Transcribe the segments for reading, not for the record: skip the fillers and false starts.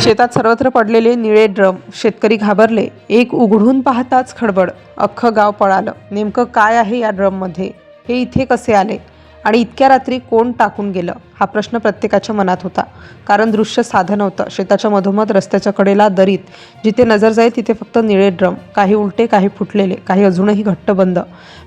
शेतात सर्वत्र पडलेले निळे ड्रम, शेतकरी घाबरले. एक उघडून पाहताच खडबड, अख्खं गाव पळालं. नेमकं काय आहे या ड्रममध्ये? हे इथे कसे आले? आणि इतक्या रात्री कोण टाकून गेलं? हा प्रश्न प्रत्येकाच्या मनात होता. कारण दृश्य साधं नव्हतं. शेताच्या मधोमध रस्त्याच्या कडेला दरीत जिथे नजर जाईल तिथे फक्त निळे ड्रम, काही उलटे, काही फुटलेले, काही अजूनही घट्ट बंद.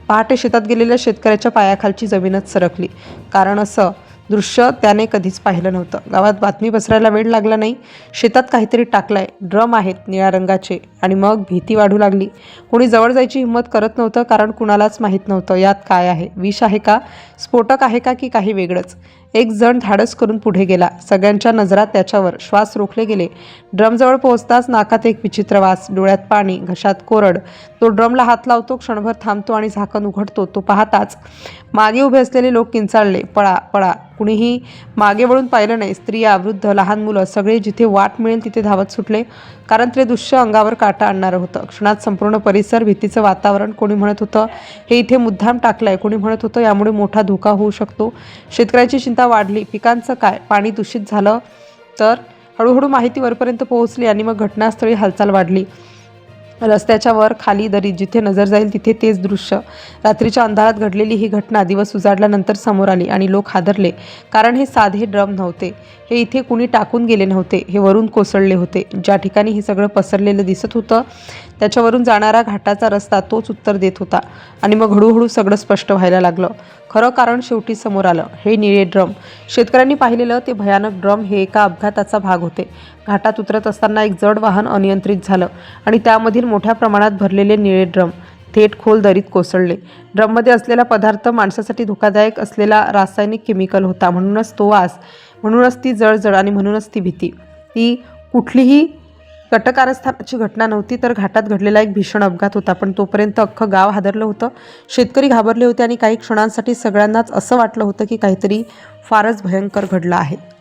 पहाटे शेतात गेलेल्या शेतकऱ्याच्या पायाखालची जमीनच सरकली. कारण असं दृश्य त्याने कधीच पाहिलं नव्हतं. गावात बातमी पसरायला वेळ लागला नाही. शेतात काहीतरी टाकलंय, ड्रम आहेत निळ्या रंगाचे. आणि मग भीती वाढू लागली. कोणी जवळ जायची हिंमत करत नव्हतं, कारण कुणालाच माहीत नव्हतं यात काय आहे. विष आहे का, स्फोटक आहे का, की काही वेगळंच. एक जण धाडस करून पुढे गेला. सगळ्यांच्या नजरा त्याच्यावर. श्वास रोखले गेले. ड्रमजवळ पोहोचताच नाकात एक विचित्र वास, डोळ्यात पाणी, घशात कोरड. तो ड्रमला हात लावतो, क्षणभर थांबतो आणि झाकण उघडतो. तो पाहताच मागे उभे असलेले लोक किंचाळले, पळा पळा. कुणीही मागे वळून पाहिलं नाही. स्त्रिया, वृद्ध, लहान मुलं सगळे जिथे वाट मिळेल तिथे धावत सुटले. कारण ते दृश्य अंगावर काटा आणणारं होतं. क्षणात संपूर्ण परिसर, भीतीचं वातावरण. कोणी म्हणत होतं हे इथे मुद्दाम टाकलंय, कोणी म्हणत होतं यामुळे मोठा धोका होऊ शकतो. शेतकऱ्याची चिंता वाढली. पिकांचं काय? पाणी दूषित झालं तर? हळूहळू माहिती वरपर्यंत पोहोचली आणि मग घटनास्थळी हालचाल वाढली. रस्त्याच्या वर खाली दरीत जिथे नजर जाईल तिथे तेच दृश्य. रात्रीच्या अंधारात घडलेली ही घटना दिवस उजाडल्यानंतर समोर आली आणि लोक हादरले. कारण हे साधे ड्रम नव्हते. हे इथे कुणी टाकून गेले नव्हते. हे वरून कोसळले होते. ज्या ठिकाणी हे सगळं पसरलेलं दिसत होतं त्याच्यावरून जाणारा घाटाचा रस्ता तोच उत्तर देत होता. आणि मग हळूहळू सगळं स्पष्ट व्हायला लागलं. खरं कारण शेवटी समोर आलं. हे निळे ड्रम. शेतकऱ्यांनी पाहिलेलं ते भयानक ड्रम हे एका अपघाताचा भाग होते. घाटात उतरत असताना एक जड वाहन अनियंत्रित झालं आणि त्यामधील मोठ्या प्रमाणात भरलेले निळे ड्रम थेट खोल दरीत कोसळले. ड्रममध्ये असलेला पदार्थ माणसासाठी धोकादायक असलेला रासायनिक केमिकल होता. म्हणूनच तो वास, म्हणूनच ती जळजळ आणि म्हणूनच ती भीती. ती कुठलीही कटकारस्थानाची घटना नव्हती, तर घाटात घडलेला एक भीषण अपघात होता. पण तोपर्यंत अख्खं गाव हादरलं होतं. शेतकरी घाबरले होते आणि काही क्षणांसाठी सगळ्यांनाच असं वाटलं होतं की काहीतरी फारच भयंकर घडलं आहे.